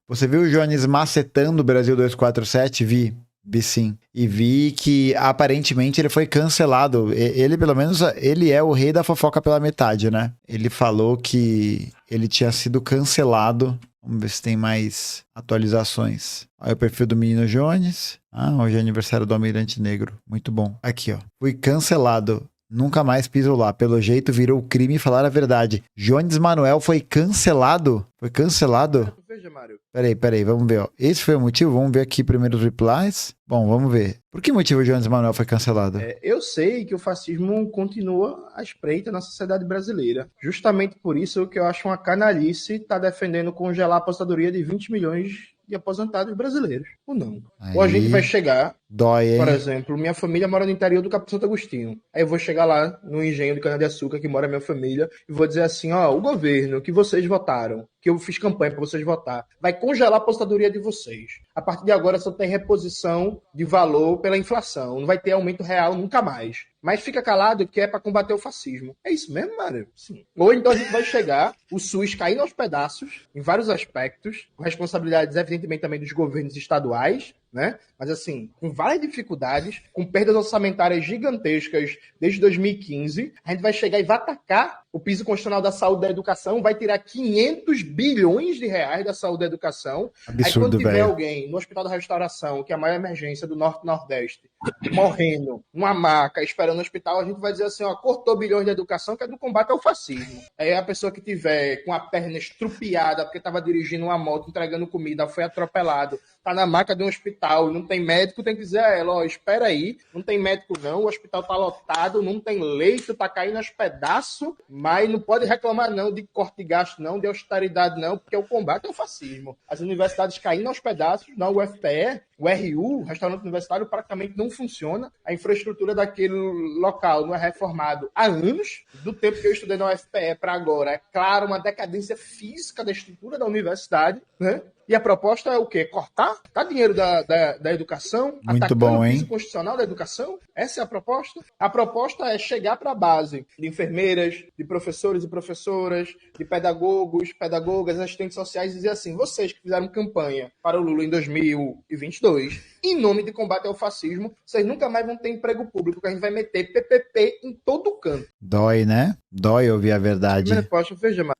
Você viu o Jones macetando o Brasil 247? Vi sim. E vi que aparentemente ele foi cancelado. Ele, pelo menos, ele é o rei da fofoca pela metade, né? Ele falou que ele tinha sido cancelado. Vamos ver se tem mais atualizações. Aí o perfil do Menino Jones. Hoje é aniversário do Almirante Negro. Muito bom. Aqui, ó. Fui cancelado. Nunca mais piso lá. Pelo jeito virou crime falar a verdade. Jones Manuel foi cancelado? Foi cancelado? Veja, Mário. Peraí, vamos ver, ó. Esse foi o motivo? Vamos ver aqui primeiro os replies. Bom, vamos ver. Por que motivo o Jones Manuel foi cancelado? Eu sei que o fascismo continua à espreita na sociedade brasileira. Justamente por isso que eu acho uma canalice estar defendendo congelar a aposentadoria de 20 milhões de aposentados brasileiros. Ou não. Ou a gente vai chegar... Dói, hein? Por exemplo, minha família mora no interior do Capão Santo Agostinho. Aí eu vou chegar lá no engenho de cana-de-açúcar que mora minha família e vou dizer assim, o governo que vocês votaram, que eu fiz campanha para vocês votar, vai congelar a aposentadoria de vocês. A partir de agora só tem reposição de valor pela inflação. Não vai ter aumento real nunca mais. Mas fica calado que é para combater o fascismo. É isso mesmo, Mário? Sim. Ou então a gente vai chegar, o SUS caindo aos pedaços, em vários aspectos, com responsabilidades, evidentemente, também dos governos estaduais, né? Mas assim, com várias dificuldades, com perdas orçamentárias gigantescas desde 2015, a gente vai chegar e vai atacar o piso constitucional da saúde e da educação, vai tirar 500 bilhões de reais da saúde e da educação. Absurdo, aí quando tiver véio. alguém no Hospital da Restauração, que é a maior emergência do Norte e Nordeste, morrendo, uma maca, esperando no hospital, a gente vai dizer assim, cortou bilhões da educação, que é do combate ao fascismo. Aí a pessoa que tiver com a perna estrupiada, porque estava dirigindo uma moto, entregando comida, foi atropelado, tá na maca de um hospital, não tem médico, tem que dizer a ela, espera aí, não tem médico não, o hospital tá lotado, não tem leito, tá caindo aos pedaços, mas não pode reclamar não de corte de gasto não, de austeridade não, porque o combate é o fascismo. As universidades caindo aos pedaços, na UFPE, o RU, o restaurante universitário, praticamente não funciona, a infraestrutura daquele local não é reformado há anos, do tempo que eu estudei na UFPE para agora, é claro, uma decadência física da estrutura da universidade, né? E a proposta é o quê? Cortar dinheiro da educação? Muito bom, o hein? piso constitucional da educação? Essa é a proposta? A proposta é chegar para a base de enfermeiras, de professores e professoras, de pedagogos, pedagogas, assistentes sociais, e dizer assim, vocês que fizeram campanha para o Lula em 2022, em nome de combate ao fascismo, vocês nunca mais vão ter emprego público, que a gente vai meter PPP em todo canto. Dói, né? Dói ouvir a verdade.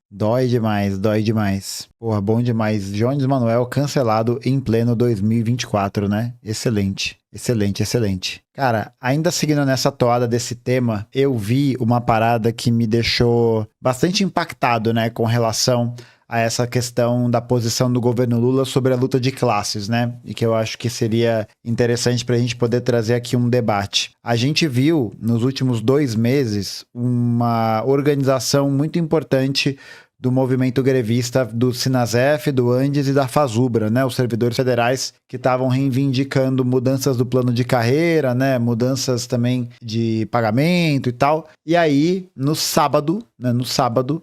Dói demais. Porra, bom demais. Jones Manuel cancelado em pleno 2024, né? Excelente. Cara, ainda seguindo nessa toada desse tema, eu vi uma parada que me deixou bastante impactado, né? Com relação a essa questão da posição do governo Lula sobre a luta de classes, né? E que eu acho que seria interessante para a gente poder trazer aqui um debate. A gente viu, nos últimos 2 meses, uma organização muito importante do movimento grevista do Sinasef, do Andes e da Fazubra, né? Os servidores federais que estavam reivindicando mudanças do plano de carreira, né? Mudanças também de pagamento e tal. E aí, no sábado,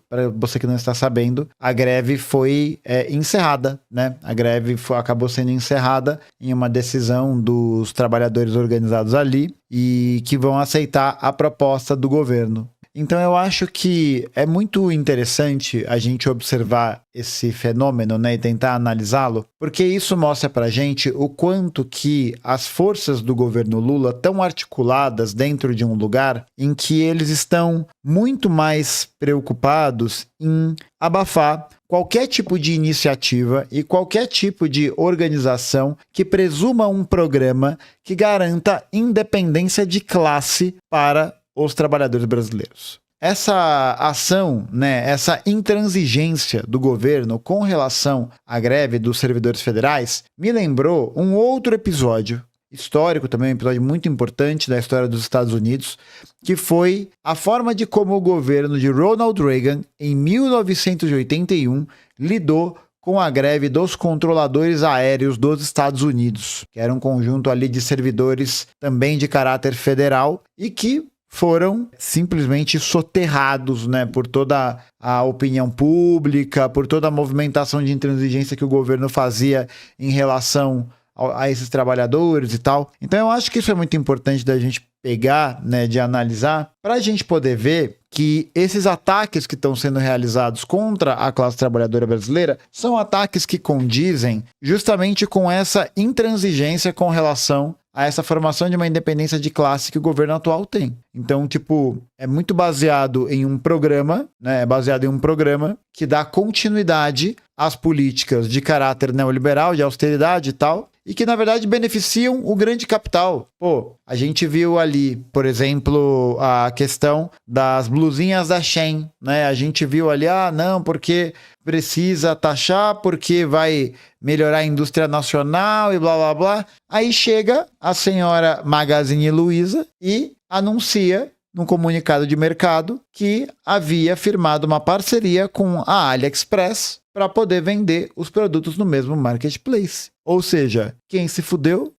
para você que não está sabendo, a greve foi encerrada, né? A greve acabou sendo encerrada em uma decisão dos trabalhadores organizados ali e que vão aceitar a proposta do governo. Então eu acho que é muito interessante a gente observar esse fenômeno, né, e tentar analisá-lo, porque isso mostra pra gente o quanto que as forças do governo Lula estão articuladas dentro de um lugar em que eles estão muito mais preocupados em abafar qualquer tipo de iniciativa e qualquer tipo de organização que presuma um programa que garanta independência de classe para os trabalhadores brasileiros. Essa ação, né, essa intransigência do governo com relação à greve dos servidores federais me lembrou um outro episódio histórico também, um episódio muito importante da história dos Estados Unidos, que foi a forma de como o governo de Ronald Reagan, em 1981, lidou com a greve dos controladores aéreos dos Estados Unidos, que era um conjunto ali de servidores também de caráter federal e que foram simplesmente soterrados, né, por toda a opinião pública, por toda a movimentação de intransigência que o governo fazia em relação a esses trabalhadores e tal. Então eu acho que isso é muito importante da gente pegar, né, de analisar, para a gente poder ver que esses ataques que estão sendo realizados contra a classe trabalhadora brasileira são ataques que condizem justamente com essa intransigência com relação a essa formação de uma independência de classe que o governo atual tem. Então, tipo, é muito baseado em um programa, né? É baseado em um programa que dá continuidade às políticas de caráter neoliberal, de austeridade e tal, e que, na verdade, beneficiam o grande capital. Pô, a gente viu ali, por exemplo, a questão das blusinhas da Shein, né? A gente viu ali, não, porque precisa taxar, porque vai melhorar a indústria nacional e blá, blá, blá. Aí chega a senhora Magazine Luiza e anuncia num comunicado de mercado que havia firmado uma parceria com a AliExpress para poder vender os produtos no mesmo marketplace. Ou seja, quem se fudeu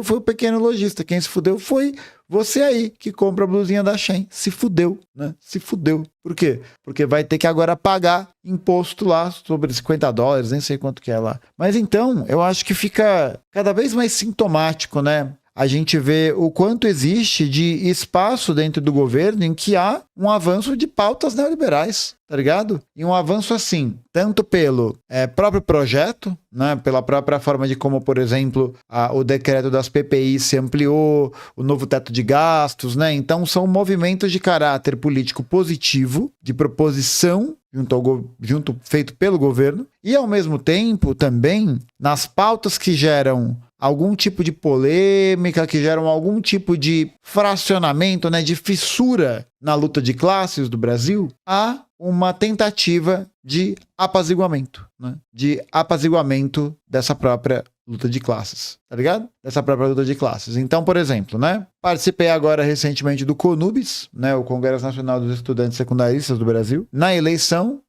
foi o pequeno lojista. Quem se fudeu foi você aí que compra a blusinha da Shein. Se fudeu, né? Se fudeu. Por quê? Porque vai ter que agora pagar imposto lá sobre $50, nem sei quanto que é lá. Mas então, eu acho que fica cada vez mais sintomático, né? A gente vê o quanto existe de espaço dentro do governo em que há um avanço de pautas neoliberais, tá ligado? E um avanço assim, tanto pelo próprio projeto, né, pela própria forma de como, por exemplo, o decreto das PPIs se ampliou, o novo teto de gastos, né? Então são movimentos de caráter político positivo, de proposição, feito pelo governo, e ao mesmo tempo também nas pautas que geram algum tipo de polêmica, que geram algum tipo de fracionamento, né, de fissura na luta de classes do Brasil, há uma tentativa de apaziguamento, né, de apaziguamento dessa própria luta de classes, tá ligado? Dessa própria luta de classes. Então, por exemplo, né, participei agora recentemente do CONUBS, né, o Congresso Nacional dos Estudantes Secundaristas do Brasil. Na eleição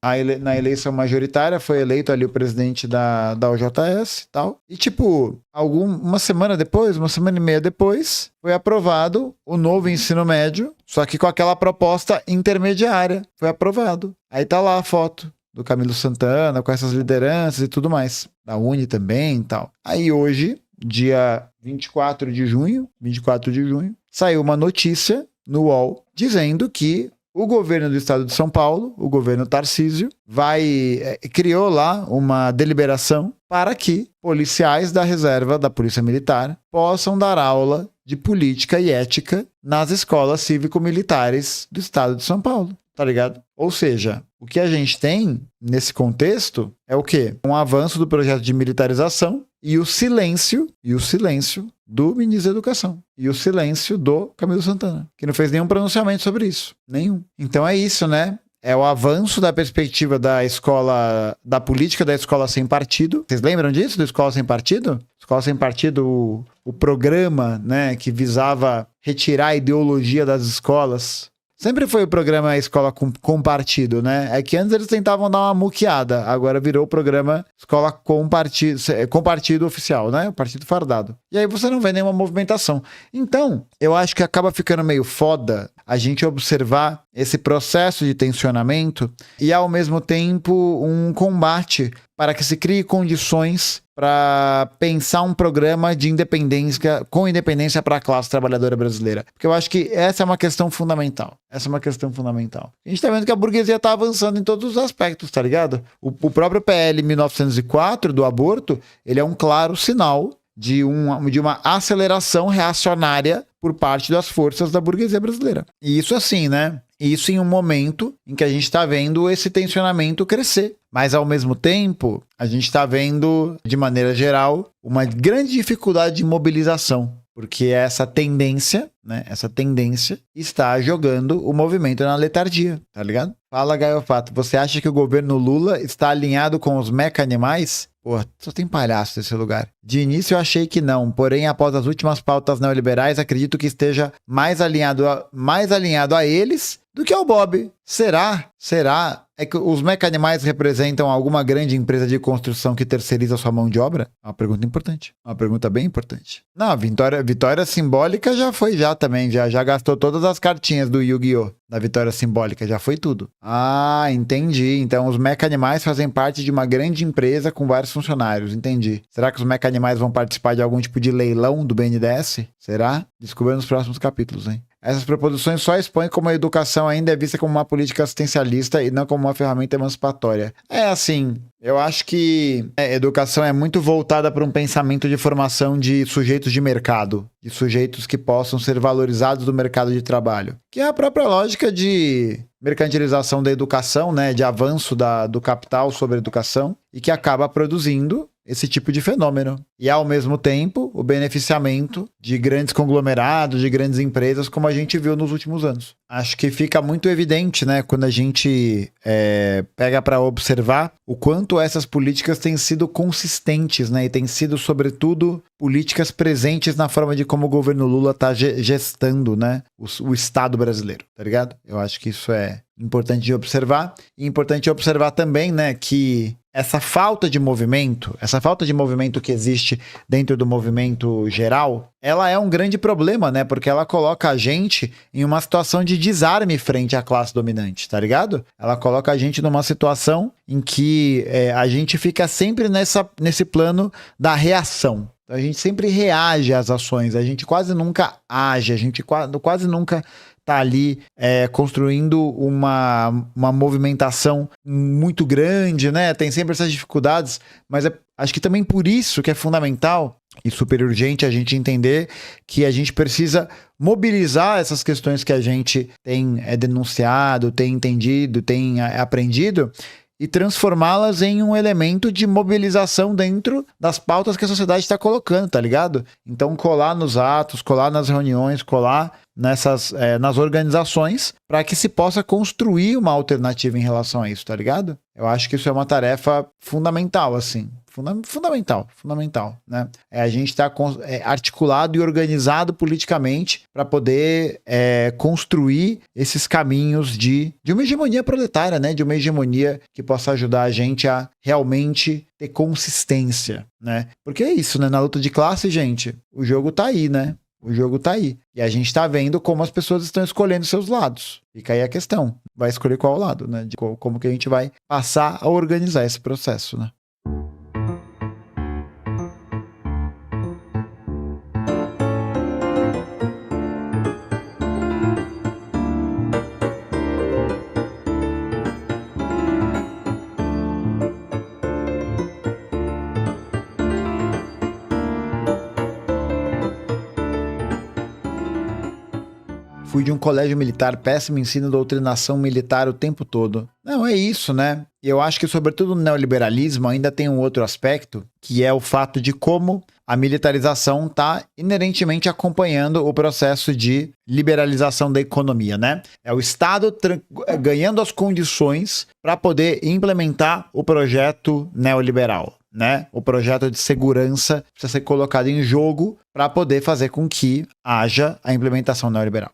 majoritária, foi eleito ali o presidente da OJS e tal. E, tipo, uma semana e meia depois, foi aprovado o novo ensino médio, só que com aquela proposta intermediária. Foi aprovado. Aí tá lá a foto do Camilo Santana, com essas lideranças e tudo mais. Da Uni também e tal. Aí hoje, dia 24 de junho, saiu uma notícia no UOL dizendo que o governo do estado de São Paulo, o governo Tarcísio, criou lá uma deliberação para que policiais da reserva da Polícia Militar possam dar aula de política e ética nas escolas cívico-militares do estado de São Paulo. Tá ligado? Ou seja, o que a gente tem nesse contexto é o quê? Um avanço do projeto de militarização e o silêncio do ministro da Educação. E o silêncio do Camilo Santana, que não fez nenhum pronunciamento sobre isso. Nenhum. Então é isso, né? É o avanço da perspectiva da escola, da política da escola sem partido. Vocês lembram disso, do Escola Sem Partido? Escola Sem Partido, o programa, né, que visava retirar a ideologia das escolas. Sempre foi o programa Escola com Partido, né? É que antes eles tentavam dar uma muqueada, agora virou o programa Escola com Partido Oficial, né? O partido fardado. E aí você não vê nenhuma movimentação. Então, eu acho que acaba ficando meio foda a gente observar esse processo de tensionamento e, ao mesmo tempo, um combate para que se crie condições para pensar um programa de independência, com independência para a classe trabalhadora brasileira. Porque eu acho que essa é uma questão fundamental. A gente tá vendo que a burguesia tá avançando em todos os aspectos, tá ligado? O próprio PL 1904 do aborto, ele é um claro sinal de uma aceleração reacionária por parte das forças da burguesia brasileira. E isso assim, né? Isso em um momento em que a gente está vendo esse tensionamento crescer. Mas, ao mesmo tempo, a gente está vendo, de maneira geral, uma grande dificuldade de mobilização. Porque essa tendência, né? Essa tendência está jogando o movimento na letargia, tá ligado? Fala, Gaiofato, você acha que o governo Lula está alinhado com os meca-animais? Pô, só tem palhaço nesse lugar. De início eu achei que não, porém após as últimas pautas neoliberais acredito que esteja mais alinhado a eles do que ao Bob. Será? É que os mecanimais representam alguma grande empresa de construção que terceiriza sua mão de obra? É uma pergunta importante. Uma pergunta bem importante. Não, vitória simbólica já foi também. Já gastou todas as cartinhas do Yu-Gi-Oh! Da vitória simbólica, já foi tudo. Ah, entendi. Então os mecanimais fazem parte de uma grande empresa com vários funcionários. Entendi. Será que os mecanimais vão participar de algum tipo de leilão do BNDES? Será? Descubra nos próximos capítulos, hein? Essas proposições só expõem como a educação ainda é vista como uma política assistencialista e não como uma ferramenta emancipatória. É assim, eu acho que a educação é muito voltada para um pensamento de formação de sujeitos de mercado, de sujeitos que possam ser valorizados do mercado de trabalho, que é a própria lógica de mercantilização da educação, né, de avanço do capital sobre a educação e que acaba produzindo esse tipo de fenômeno. E, ao mesmo tempo, o beneficiamento de grandes conglomerados, de grandes empresas, como a gente viu nos últimos anos. Acho que fica muito evidente, né, quando a gente pega para observar o quanto essas políticas têm sido consistentes, né, e têm sido, sobretudo, políticas presentes na forma de como o governo Lula está gestando, né, o Estado brasileiro, tá ligado? Eu acho que isso é importante de observar. E importante observar também, né, que essa falta de movimento que existe dentro do movimento geral, ela é um grande problema, né? Porque ela coloca a gente em uma situação de desarme frente à classe dominante, tá ligado? Ela coloca a gente numa situação em que a gente fica sempre nesse plano da reação. A gente sempre reage às ações, a gente quase nunca age, a gente quase nunca tá ali construindo uma movimentação muito grande, né? Tem sempre essas dificuldades, mas acho que também por isso que é fundamental e super urgente a gente entender que a gente precisa mobilizar essas questões que a gente tem denunciado, tem entendido, tem aprendido, e transformá-las em um elemento de mobilização dentro das pautas que a sociedade está colocando, tá ligado? Então colar nos atos, colar nas reuniões, colar nas organizações, para que se possa construir uma alternativa em relação a isso, tá ligado? Eu acho que isso é uma tarefa fundamental, assim. Fundamental, né? A gente está articulado e organizado politicamente para poder construir esses caminhos de uma hegemonia proletária, né? De uma hegemonia que possa ajudar a gente a realmente ter consistência, né? Porque é isso, né? Na luta de classe, gente, o jogo tá aí, né? O jogo tá aí. E a gente tá vendo como as pessoas estão escolhendo seus lados. Fica aí a questão. Vai escolher qual lado, né? De como que a gente vai passar a organizar esse processo, né? Fui de um colégio militar, péssimo ensino, doutrinação militar o tempo todo. Não, é isso, né? Eu acho que, sobretudo no neoliberalismo, ainda tem um outro aspecto, que é o fato de como a militarização está inerentemente acompanhando o processo de liberalização da economia, né? É o Estado ganhando as condições para poder implementar o projeto neoliberal, né? O projeto de segurança precisa ser colocado em jogo para poder fazer com que haja a implementação neoliberal.